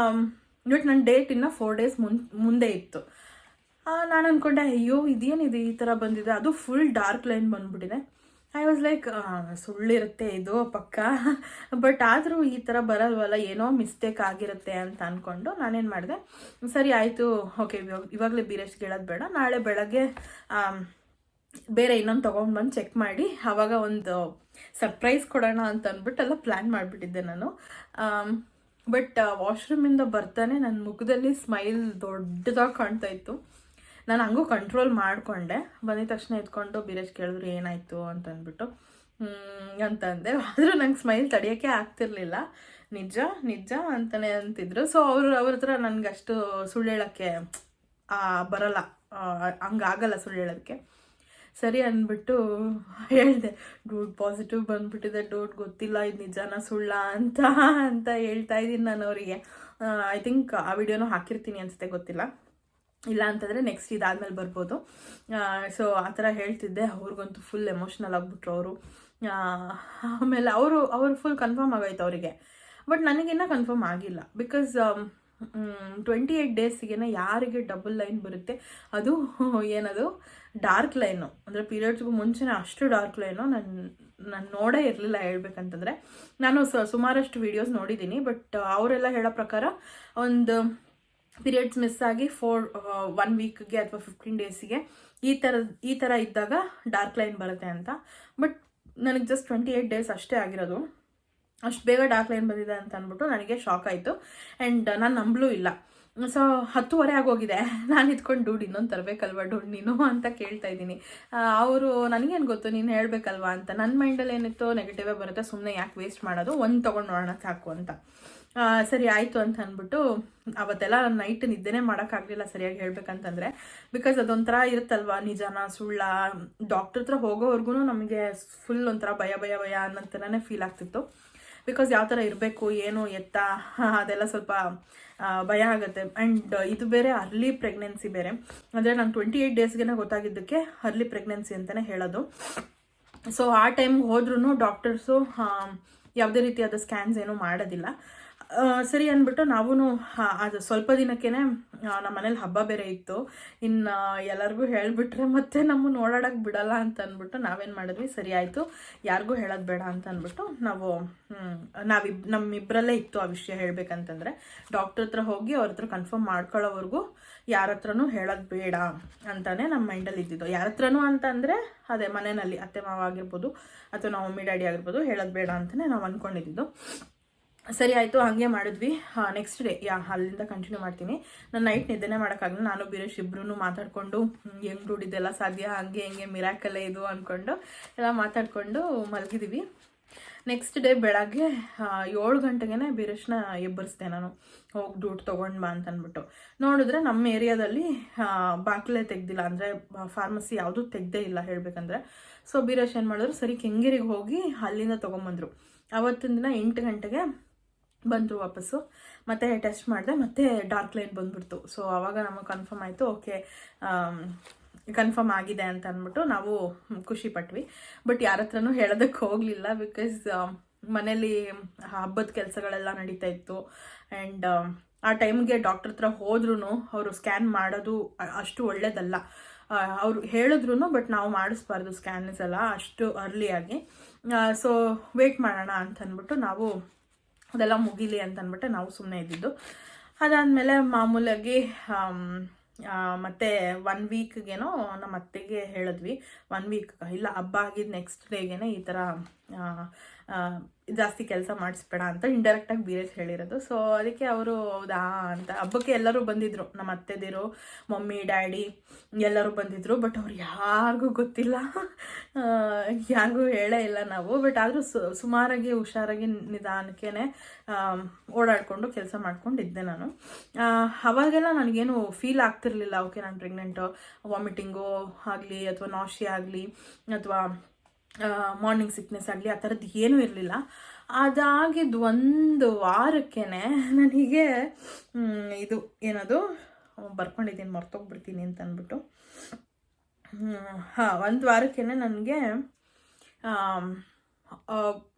ಬಟ್ ನನ್ನ ಡೇಟ್ ಇನ್ನು 4 ಡೇಸ್ ಮುಂದೆ ಇತ್ತು. ನಾನು ಅಂದ್ಕೊಂಡೆ ಅಯ್ಯೋ ಇದೇನಿದೆ ಈ ಥರ ಬಂದಿದೆ, ಅದು ಫುಲ್ ಡಾರ್ಕ್ ಲೈನ್ ಬಂದ್ಬಿಟ್ಟಿದೆ. ಐ ವಾಸ್ ಲೈಕ್ ಸುಳ್ಳಿರುತ್ತೆ ಇದು ಪಕ್ಕ. ಬಟ್ ಆದರೂ ಈ ಥರ ಬರಲ್ವಲ್ಲ, ಏನೋ ಮಿಸ್ಟೇಕ್ ಆಗಿರುತ್ತೆ ಅಂತ ಅಂದ್ಕೊಂಡು ನಾನೇನು ಮಾಡಿದೆ, ಸರಿ ಆಯಿತು ಓಕೆ ಇವಾಗಲೇ ಬೀರೇಶ್ಗೆ ಹೇಳೋದು ಬೇಡ, ನಾಳೆ ಬೆಳಗ್ಗೆ ಬೇರೆ ಇನ್ನೊಂದು ತೊಗೊಂಡು ಬಂದು ಚೆಕ್ ಮಾಡಿ ಆವಾಗ ಒಂದು ಸರ್ಪ್ರೈಸ್ ಕೊಡೋಣ ಅಂತ ಅಂದ್ಬಿಟ್ಟೆಲ್ಲ ಪ್ಲ್ಯಾನ್ ಮಾಡಿಬಿಟ್ಟಿದ್ದೆ ನಾನು. ಬಟ್ ವಾಶ್ರೂಮಿಂದ ಬರ್ತಾನೆ ನನ್ನ ಮುಖದಲ್ಲಿ ಸ್ಮೈಲ್ ದೊಡ್ಡದಾಗಿ ಕಾಣ್ತಾ ಇತ್ತು. ನಾನು ಹಂಗೂ ಕಂಟ್ರೋಲ್ ಮಾಡಿಕೊಂಡೆ. ಬಂದಿದ ತಕ್ಷಣ ಎತ್ಕೊಂಡು ಬೀರೇಶ್ ಕೇಳಿದ್ರು ಏನಾಯಿತು ಅಂತಂದ್ಬಿಟ್ಟು ಅಂತಂದೆ. ಆದರೂ ನಂಗೆ ಸ್ಮೈಲ್ ತಡೆಯೋಕ್ಕೆ ಆಗ್ತಿರ್ಲಿಲ್ಲ. ನಿಜ ಅಂತಲೇ ಅಂತಿದ್ರು. ಸೊ ಅವ್ರ ಹತ್ರ ನನಗೆ ಅಷ್ಟು ಸುಳ್ಳು ಹೇಳೋಕ್ಕೆ ಬರಲ್ಲ, ಹಂಗಾಗಲ್ಲ ಸುಳ್ಳು ಹೇಳೋದಕ್ಕೆ. ಸರಿ ಅಂದ್ಬಿಟ್ಟು ಹೇಳಿದೆ, ಡೂಡ್ ಪಾಸಿಟಿವ್ ಬಂದುಬಿಟ್ಟಿದೆ ಡೂಡ್, ಗೊತ್ತಿಲ್ಲ ಇದು ನಿಜಾನ ಸುಳ್ಳ ಅಂತ ಹೇಳ್ತಾ ಇದ್ದೀನಿ ನಾನು ಅವರಿಗೆ. ಐ ಥಿಂಕ್ ಆ ವಿಡಿಯೋನೂ ಹಾಕಿರ್ತೀನಿ ಅನಿಸುತ್ತೆ, ಗೊತ್ತಿಲ್ಲ. ಇಲ್ಲ ಅಂತಂದರೆ ನೆಕ್ಸ್ಟ್ ಇದಾದಮೇಲೆ ಬರ್ಬೋದು. ಸೊ ಆ ಥರ ಹೇಳ್ತಿದ್ದೆ. ಅವ್ರಿಗಂತೂ ಫುಲ್ ಎಮೋಷ್ನಲ್ ಆಗಿಬಿಟ್ರು ಅವರು. ಆಮೇಲೆ ಅವರು ಫುಲ್ ಕನ್ಫರ್ಮ್ ಆಗೋಯ್ತು ಅವರಿಗೆ. ಬಟ್ ನನಗಿನ್ನೂ ಕನ್ಫರ್ಮ್ ಆಗಿಲ್ಲ. ಬಿಕಾಸ್ 28 ಡೇಸಿಗೆ ಯಾರಿಗೆ ಡಬಲ್ ಲೈನ್ ಬರುತ್ತೆ, ಅದು ಏನದು ಡಾರ್ಕ್ ಲೈನು, ಅಂದರೆ ಪೀರಿಯಡ್ಸ್ಗೂ ಮುಂಚೆನೇ ಅಷ್ಟು ಡಾರ್ಕ್ ಲೈನು ನಾನು ನೋಡೇ ಇರಲಿಲ್ಲ ಹೇಳ್ಬೇಕಂತಂದರೆ. ನಾನು ಸುಮಾರಷ್ಟು ವೀಡಿಯೋಸ್ ನೋಡಿದ್ದೀನಿ. ಬಟ್ ಅವರೆಲ್ಲ ಹೇಳೋ ಪ್ರಕಾರ ಒಂದು ಪೀರಿಯಡ್ಸ್ ಮಿಸ್ ಆಗಿ 1 ವೀಕ್ಗೆ ಅಥವಾ 15 ಡೇಸಿಗೆ ಈ ಥರ ಇದ್ದಾಗ ಡಾರ್ಕ್ ಲೈನ್ ಬರುತ್ತೆ ಅಂತ. ಬಟ್ ನನಗೆ ಜಸ್ಟ್ 28 ಡೇಸ್ ಅಷ್ಟೇ ಆಗಿರೋದು, ಅಷ್ಟು ಬೇಗ ಡಾರ್ಕ್ ಲೈನ್ ಬಂದಿದೆ ಅಂತ ಅಂದ್ಬಿಟ್ಟು ನನಗೆ ಶಾಕ್ ಆಯಿತು. ಆ್ಯಂಡ್ ನಾನು ನಂಬಲೂ ಇಲ್ಲ. ಸೊ 10:30 ಆಗೋಗಿದೆ. ನಾನು ಇದ್ಕೊಂಡು ಡೂಡ್ ಇನ್ನೊಂದು ತರಬೇಕಲ್ವ ಡೂಡ್ ನೀನು ಅಂತ ಕೇಳ್ತಾ ಇದ್ದೀನಿ. ಅವರು ನನಗೇನು ಗೊತ್ತು ನೀನು ಹೇಳಬೇಕಲ್ವ ಅಂತ. ನನ್ನ ಮೈಂಡಲ್ಲಿ ಏನಿತ್ತು, ನೆಗೆಟಿವೇ ಬರುತ್ತೆ ಸುಮ್ಮನೆ ಯಾಕೆ ವೇಸ್ಟ್ ಮಾಡೋದು, ಒಂದು ತೊಗೊಂಡು ನೋಡೋಣ ಸಾಕು ಅಂತ. ಸರಿ ಆಯಿತು ಅಂತ ಅಂದ್ಬಿಟ್ಟು ಅವತ್ತೆಲ್ಲ ನೈಟ್ ನಿದ್ದೆನೇ ಮಾಡೋಕ್ಕಾಗಲಿಲ್ಲ ಸರಿಯಾಗಿ ಹೇಳ್ಬೇಕಂತಂದರೆ. ಬಿಕಾಸ್ ಅದೊಂಥರ ಇರುತ್ತಲ್ವ, ನಿಜಾನ ಸುಳ್ಳ, ಡಾಕ್ಟ್ರ್ ಹತ್ರ ಹೋಗೋವರೆಗೂ ನಮಗೆ ಫುಲ್ ಒಂಥರ ಭಯ ಅನ್ನೋಂಥರನೇ ಫೀಲ್ ಆಗ್ತಿತ್ತು. ಬಿಕಾಸ್ ಯಾವ ಥರ ಇರಬೇಕು ಏನು ಎತ್ತ ಅದೆಲ್ಲ ಸ್ವಲ್ಪ ಭಯ ಆಗುತ್ತೆ. ಆ್ಯಂಡ್ ಇದು ಬೇರೆ ಅರ್ಲಿ ಪ್ರೆಗ್ನೆನ್ಸಿ ಬೇರೆ. ಅಂದರೆ ನಾನು 28 ಡೇಸ್ಗೆ ಗೊತ್ತಾಗಿದ್ದಕ್ಕೆ ಅರ್ಲಿ ಪ್ರೆಗ್ನೆನ್ಸಿ ಅಂತಲೇ ಹೇಳೋದು. ಸೊ ಆ ಟೈಮ್ಗೆ ಹೋದ್ರೂ ಡಾಕ್ಟರ್ಸು ಯಾವುದೇ ರೀತಿಯಾದ ಸ್ಕ್ಯಾನ್ಸ್ ಏನೂ ಮಾಡೋದಿಲ್ಲ. ಸರಿ ಅಂದ್ಬಿಟ್ಟು ನಾವು ಅದು ಸ್ವಲ್ಪ ದಿನಕ್ಕೇ ನಮ್ಮ ಮನೇಲಿ ಹಬ್ಬ ಬೇರೆ ಇತ್ತು. ಇನ್ನು ಎಲ್ಲರಿಗೂ ಹೇಳಿಬಿಟ್ರೆ ಮತ್ತೆ ನಮ್ಮನ್ನು ಓಡಾಡೋಕ್ಕೆ ಬಿಡಲ್ಲ ಅಂತ ಅಂದ್ಬಿಟ್ಟು ನಾವೇನು ಮಾಡಿದ್ವಿ, ಸರಿ ಆಯಿತು ಯಾರಿಗೂ ಹೇಳೋದು ಬೇಡ ಅಂತ ಅಂದ್ಬಿಟ್ಟು ನಮ್ಮಿಬ್ಬರಲ್ಲೇ ಇತ್ತು ಆ ವಿಷಯ ಹೇಳಬೇಕಂತಂದರೆ. ಡಾಕ್ಟ್ರ್ ಹತ್ರ ಹೋಗಿ ಅವ್ರ ಹತ್ರ ಕನ್ಫರ್ಮ್ ಮಾಡ್ಕೊಳ್ಳೋವರೆಗೂ ಯಾರ ಹತ್ರನೂ ಹೇಳೋದು ಬೇಡ ಅಂತಲೇ ನಮ್ಮ ಮೈಂಡಲ್ಲಿ ಇದ್ದಿದ್ದು. ಯಾರ ಹತ್ರನೂ ಅಂತಂದರೆ ಅದೇ ಮನೆಯಲ್ಲಿ ಅತ್ತೆ ಮಾವ ಆಗಿರ್ಬೋದು ಅಥವಾ ನಮ್ಮ ಮಮ್ಮಿ ಡ್ಯಾಡಿ ಆಗಿರ್ಬೋದು, ಹೇಳೋದು ಬೇಡ ಅಂತಲೇ ನಾವು ಅಂದ್ಕೊಂಡಿದ್ದು. ಸರಿ ಆಯಿತು, ಹಾಗೆ ಮಾಡಿದ್ವಿ. ನೆಕ್ಸ್ಟ್ ಡೇ ಅಲ್ಲಿಂದ ಕಂಟಿನ್ಯೂ ಮಾಡ್ತೀನಿ. ನಾನು ನೈಟ್ ನಿದ್ದೆನೇ ಮಾಡೋಕ್ಕಾಗಲ್ಲ. ನಾನು ಬೀರೇಶ್ ಇಬ್ಬರೂ ಮಾತಾಡಿಕೊಂಡು ಹೆಂಗೆ ದುಡಿದೆಲ್ಲ ಸಾಧ್ಯ, ಹಂಗೆ ಮಿರಾಕಲ್ಲೇ ಇದು ಅಂದ್ಕೊಂಡು ಎಲ್ಲ ಮಾತಾಡಿಕೊಂಡು ಮಲಗಿದ್ದೀವಿ. ನೆಕ್ಸ್ಟ್ ಡೇ ಬೆಳಗ್ಗೆ 7 ಗಂಟೆಗೆ ಬೀರೇಶ್ನ ಎಬ್ಬರಿಸ್ದೆ ನಾನು, ಹೋಗಿ ದುಡ್ಡು ತೊಗೊಂಡು ಬಾ ಅಂತ ಅಂದ್ಬಿಟ್ಟು. ನೋಡಿದ್ರೆ ನಮ್ಮ ಏರಿಯಾದಲ್ಲಿ ಬಾಗಿಲೇ ತೆಗ್ದಿಲ್ಲ, ಅಂದರೆ ಫಾರ್ಮಸಿ ಯಾವುದೂ ತೆಗ್ದೇ ಇಲ್ಲ ಹೇಳಬೇಕಂದ್ರೆ. ಸೊ ಬೀರೇಶ್ ಏನು ಮಾಡಿದ್ರು, ಸರಿ ಕೆಂಗೇರಿಗೆ ಹೋಗಿ ಅಲ್ಲಿಂದ ತೊಗೊಂಬಂದರು. ಆವತ್ತಿನ ದಿನ 8 ಗಂಟೆಗೆ ಬಂದರು ವಾಪಸ್ಸು. ಮತ್ತು ಟೆಸ್ಟ್ ಮಾಡಿದೆ, ಮತ್ತು ಡಾರ್ಕ್ ಲೈನ್ ಬಂದುಬಿಡ್ತು. ಸೊ ಆವಾಗ ನಮಗೆ ಕನ್ಫರ್ಮ್ ಆಯಿತು, ಓಕೆ ಕನ್ಫರ್ಮ್ ಆಗಿದೆ ಅಂತ ಅಂದ್ಬಿಟ್ಟು ನಾವು ಖುಷಿ ಪಟ್ವಿ. ಬಟ್ ಯಾರ ಹತ್ರನೂ ಹೇಳೋದಕ್ಕೆ ಹೋಗಲಿಲ್ಲ, ಬಿಕಾಸ್ ಮನೇಲಿ ಹಬ್ಬದ ಕೆಲಸಗಳೆಲ್ಲ ನಡೀತಾ ಇತ್ತು. ಆ್ಯಂಡ್ ಆ ಟೈಮ್ಗೆ ಡಾಕ್ಟ್ರ್ ಹತ್ರ ಹೋದ್ರೂ ಅವರು ಸ್ಕ್ಯಾನ್ ಮಾಡೋದು ಅಷ್ಟು ಒಳ್ಳೇದಲ್ಲ. ಅವರು ಹೇಳಿದ್ರು, ಬಟ್ ನಾವು ಮಾಡಿಸ್ಬಾರ್ದು ಸ್ಕ್ಯಾನ್ಸ್ ಎಲ್ಲ ಅಷ್ಟು ಅರ್ಲಿಯಾಗಿ. ಸೊ ವೆಯ್ಟ್ ಮಾಡೋಣ ಅಂತ ಅಂದ್ಬಿಟ್ಟು ನಾವು ಅದೆಲ್ಲ ಮುಗೀಲಿ ಅಂತ ಅಂದ್ಬಿಟ್ಟು ನಾವು ಸುಮ್ಮನೆ ಇದ್ದಿದ್ದು. ಅದಾದಮೇಲೆ ಮಾಮೂಲಾಗಿ ಮತ್ತೆ 1 ವೀಕ್ಗೇನೋ ನಮ್ಮ ಅತ್ತೆಗೆ ಹೇಳಿದ್ವಿ, 1 ವೀಕ್ ಇಲ್ಲ, ಹಬ್ಬ ಆಗಿದ್ದು ನೆಕ್ಸ್ಟ್ ಡೇಗೇನೆ ಈ ಥರ ಜಾಸ್ತಿ ಕೆಲಸ ಮಾಡಿಸ್ಬೇಡ ಅಂತ ಇಂಡೈರೆಕ್ಟಾಗಿ ಬೀರೇಶ್ ಹೇಳಿರೋದು. ಸೊ ಅದಕ್ಕೆ ಅವರು ಹೌದಾ ಅಂತ, ಹಬ್ಬಕ್ಕೆ ಎಲ್ಲರೂ ಬಂದಿದ್ರು, ನಮ್ಮ ಅತ್ತೆದಿರು, ಮಮ್ಮಿ ಡ್ಯಾಡಿ ಎಲ್ಲರೂ ಬಂದಿದ್ರು. ಬಟ್ ಅವ್ರು ಯಾರಿಗೂ ಗೊತ್ತಿಲ್ಲ, ಯಾರಿಗೂ ಹೇಳೇ ಇಲ್ಲ ನಾವು. ಬಟ್ ಆದರೂ ಸುಮಾರಾಗಿ ಹುಷಾರಾಗಿ ನಿಧಾನಕ್ಕೆ ಓಡಾಡಿಕೊಂಡು ಕೆಲಸ ಮಾಡ್ಕೊಂಡಿದ್ದೆ ನಾನು. ಅವಾಗೆಲ್ಲ ನನಗೇನು ಫೀಲ್ ಆಗ್ತಿರ್ಲಿಲ್ಲ, ಓಕೆ ನಾನು ಪ್ರೆಗ್ನೆಂಟು, ವಾಮಿಟಿಂಗು ಆಗಲಿ ಅಥವಾ ನಾಶಿ ಆಗಲಿ ಅಥವಾ ಮಾರ್ನಿಂಗ್ ಸಿಕ್ನೆಸ್ ಆಗಲಿ ಆ ಥರದ್ದು ಏನೂ ಇರಲಿಲ್ಲ. ಅದಾಗಿದ್ದು 1 ವಾರಕ್ಕೆ ನನಗೆ ಇದು ಏನದು ಬರ್ಕೊಂಡಿದ್ದೀನಿ, ಮರ್ತೋಗ್ಬಿಡ್ತೀನಿ ಅಂತ ಅಂದ್ಬಿಟ್ಟು 1 ವಾರಕ್ಕೆ ನನಗೆ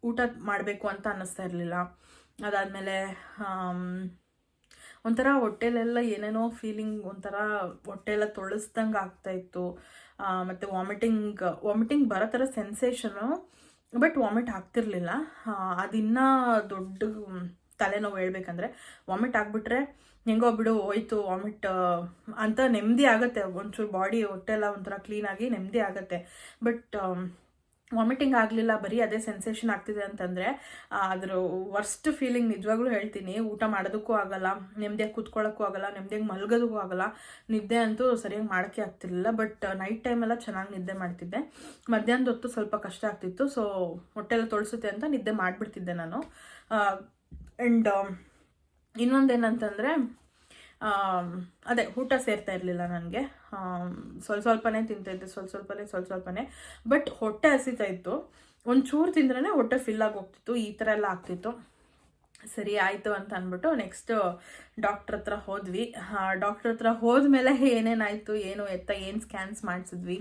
ಊಟ ಮಾಡಬೇಕು ಅಂತ ಅನ್ನಿಸ್ತಾ ಇರಲಿಲ್ಲ. ಅದಾದಮೇಲೆ ಒಂಥರ ಹೊಟ್ಟೆಲೆಲ್ಲ ಏನೇನೋ ಫೀಲಿಂಗ್, ಒಂಥರ ಹೊಟ್ಟೆಲ್ಲ ತೊಳಸ್ದಂಗೆ ಆಗ್ತಾಯಿತ್ತು. ಮತ್ತು ವಾಮಿಟಿಂಗ್ ಬರೋ ಥರ ಸೆನ್ಸೇಷನು, ಬಟ್ ವಾಮಿಟ್ ಆಗ್ತಿರ್ಲಿಲ್ಲ. ಅದಿನ್ನೂ ದೊಡ್ಡ ತಲೆನೋವು ಹೇಳ್ಬೇಕಂದ್ರೆ. ವಾಮಿಟ್ ಆಗಿಬಿಟ್ರೆ ಹೆಂಗೋ ಬಿಡು ಹೋಯ್ತು ವಾಮಿಟ್ ಅಂತ ನೆಮ್ಮದಿ ಆಗುತ್ತೆ, ಒಂಚೂರು ಬಾಡಿ ಹೊಟ್ಟೆಲ್ಲ ಒಂಥರ ಕ್ಲೀನಾಗಿ ನೆಮ್ಮದಿ ಆಗುತ್ತೆ. ಬಟ್ ವಾಮಿಟಿಂಗ್ ಆಗಲಿಲ್ಲ, ಬರೀ ಅದೇ ಸೆನ್ಸೇಷನ್ ಆಗ್ತಿದೆ ಅಂತಂದರೆ ಅದ್ರ ವರ್ಸ್ಟ್ ಫೀಲಿಂಗ್ ನಿಜವಾಗ್ಲೂ ಹೇಳ್ತೀನಿ. ಊಟ ಮಾಡೋದಕ್ಕೂ ಆಗೋಲ್ಲ, ನೆಮ್ಮದಿಯಾಗಿ ಕೂತ್ಕೊಳ್ಳೋಕ್ಕೂ ಆಗೋಲ್ಲ, ನೆಮ್ಮದಿಯಾಗಿ ಮಲಗೋದಕ್ಕೂ ಆಗೋಲ್ಲ. ನಿದ್ದೆ ಅಂತೂ ಸರಿಯಾಗಿ ಮಾಡೋಕ್ಕೆ ಆಗ್ತಿರ್ಲಿಲ್ಲ. ಬಟ್ ನೈಟ್ ಟೈಮೆಲ್ಲ ಚೆನ್ನಾಗಿ ನಿದ್ದೆ ಮಾಡ್ತಿದ್ದೆ. ಮಧ್ಯಾಹ್ನದ ಹೊತ್ತು ಸ್ವಲ್ಪ ಕಷ್ಟ ಆಗ್ತಿತ್ತು. ಸೊ ಹೊಟ್ಟೆಲ್ಲ ತೊಳಸುತ್ತೆ ಅಂತ ನಿದ್ದೆ ಮಾಡಿಬಿಡ್ತಿದ್ದೆ ನಾನು. ಆ್ಯಂಡ್ ಇನ್ನೊಂದೇನಂತಂದರೆ ಅದೇ ಊಟ ಸೇರ್ತಾ ಇರಲಿಲ್ಲ ನನಗೆ. ಸ್ವಲ್ಪನೇ ತಿಂತಾಯಿದ್ದೆ, ಸ್ವಲ್ಪನೇ. ಬಟ್ ಹೊಟ್ಟೆ ಹಸಿತಾ ಇತ್ತು, ಒಂಚೂರು ತಿಂದ್ರೇ ಹೊಟ್ಟೆ ಫಿಲ್ಲಾಗಿ ಹೋಗ್ತಿತ್ತು. ಈ ಥರ ಎಲ್ಲ ಆಗ್ತಿತ್ತು. ಸರಿ ಆಯಿತು ಅಂತ ಅಂದ್ಬಿಟ್ಟು ನೆಕ್ಸ್ಟ್ ಡಾಕ್ಟ್ರ್ ಹತ್ರ ಹೋದ್ವಿ. ಡಾಕ್ಟ್ರ್ ಹತ್ರ ಹೋದ್ಮೇಲೆ ಏನೇನಾಯಿತು, ಏನು ಸ್ಕ್ಯಾನ್ಸ್ ಮಾಡಿಸಿದ್ವಿ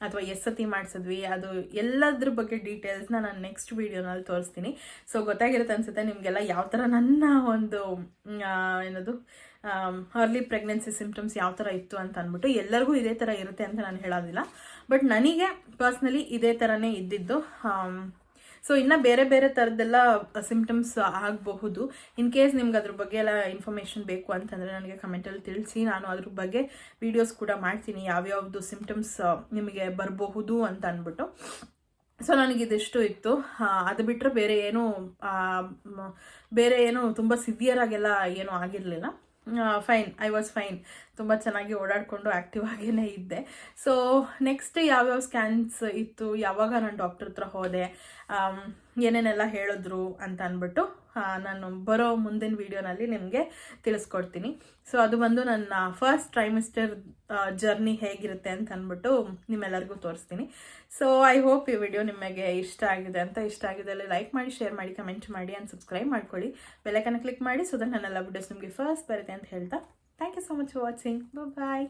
ಅಥವಾ ಸತಿ ಮಾಡಿಸಿದ್ವಿ, ಅದು ಎಲ್ಲದ್ರ ಬಗ್ಗೆ ಡೀಟೇಲ್ಸ್ನ ನಾನು ನೆಕ್ಸ್ಟ್ ವೀಡಿಯೋನಲ್ಲಿ ತೋರಿಸ್ತೀನಿ. ಸೊ ಗೊತ್ತಾಗಿರುತ್ತೆ ಅನಿಸುತ್ತೆ ನಿಮಗೆಲ್ಲ ಯಾವ ಥರ ನನ್ನ ಒಂದು ಏನದು ಅರ್ಲಿ ಪ್ರೆಗ್ನೆನ್ಸಿ ಸಿಂಪ್ಟಮ್ಸ್ ಯಾವ ಥರ ಇತ್ತು ಅಂತ ಅಂದ್ಬಿಟ್ಟು. ಎಲ್ಲರಿಗೂ ಇದೇ ಥರ ಇರುತ್ತೆ ಅಂತ ನಾನು ಹೇಳೋದಿಲ್ಲ, ಬಟ್ ನನಗೆ ಪರ್ಸ್ನಲಿ ಇದೇ ಥರನೇ ಇದ್ದಿದ್ದು. ಸೊ ಇನ್ನು ಬೇರೆ ಬೇರೆ ಥರದ್ದೆಲ್ಲ ಸಿಂಪ್ಟಮ್ಸ್ ಆಗಬಹುದು. ಇನ್ ಕೇಸ್ ನಿಮ್ಗೆ ಅದ್ರ ಬಗ್ಗೆ ಎಲ್ಲ ಇನ್ಫಾರ್ಮೇಷನ್ ಬೇಕು ಅಂತಂದರೆ ನನಗೆ ಕಮೆಂಟಲ್ಲಿ ತಿಳಿಸಿ, ನಾನು ಅದ್ರ ಬಗ್ಗೆ ವೀಡಿಯೋಸ್ ಕೂಡ ಮಾಡ್ತೀನಿ, ಯಾವ್ಯಾವ್ದು ಸಿಂಪ್ಟಮ್ಸ್ ನಿಮಗೆ ಬರಬಹುದು ಅಂತ ಅಂದ್ಬಿಟ್ಟು. ಸೊ ನನಗಿದಿಷ್ಟು ಇತ್ತು. ಅದು ಬಿಟ್ಟರೆ ಬೇರೆ ಏನು ತುಂಬ ಸಿವಿಯರಾಗೆಲ್ಲ ಏನೂ ಆಗಿರಲಿಲ್ಲ. Fine, I was fine. ತುಂಬ ಚೆನ್ನಾಗಿ ಓಡಾಡಿಕೊಂಡು ಆ್ಯಕ್ಟಿವ್ ಆಗೇ ಇದ್ದೆ. ಸೊ ನೆಕ್ಸ್ಟ್ ಯಾವ್ಯಾವ ಸ್ಕ್ಯಾನ್ಸ್ ಇತ್ತು, ಯಾವಾಗ ನಾನು ಡಾಕ್ಟ್ರ್ ಹತ್ರ ಹೋದೆ, ಏನೇನೆಲ್ಲ ಹೇಳಿದ್ರು ಅಂತ ಅಂದ್ಬಿಟ್ಟು ನಾನು ಬರೋ ಮುಂದಿನ ವೀಡಿಯೋನಲ್ಲಿ ನಿಮಗೆ ತಿಳಿಸ್ಕೊಡ್ತೀನಿ. ಸೊ ಅದು ಬಂದು ನನ್ನ ಫಸ್ಟ್ ಟ್ರೈಮಿಸ್ಟರ್ ಜರ್ನಿ ಹೇಗಿರುತ್ತೆ ಅಂತ ಅಂದ್ಬಿಟ್ಟು ನಿಮ್ಮೆಲ್ಲರಿಗೂ ತೋರಿಸ್ತೀನಿ. ಸೊ ಐ ಹೋಪ್ ಈ ವಿಡಿಯೋ ನಿಮಗೆ ಇಷ್ಟ ಆಗಿದೆ ಅಂತ. ಇಷ್ಟ ಆಗಿದ್ದಲ್ಲಿ ಲೈಕ್ ಮಾಡಿ, ಶೇರ್ ಮಾಡಿ, ಕಮೆಂಟ್ ಮಾಡಿ ಆ್ಯಂಡ್ ಸಬ್ಸ್ಕ್ರೈಬ್ ಮಾಡ್ಕೊಳ್ಳಿ. ಬೆಲ್ಲೈಕನ್ನ ಕ್ಲಿಕ್ ಮಾಡಿ, ಸೊ ದಟ್ ನನ್ನೆಲ್ಲ ವಿಡಿಯೋಸ್ ನಿಮಗೆ ಫಸ್ಟ್ ಬರುತ್ತೆ ಅಂತ ಹೇಳ್ತಾ thank you so much for watching. Bye.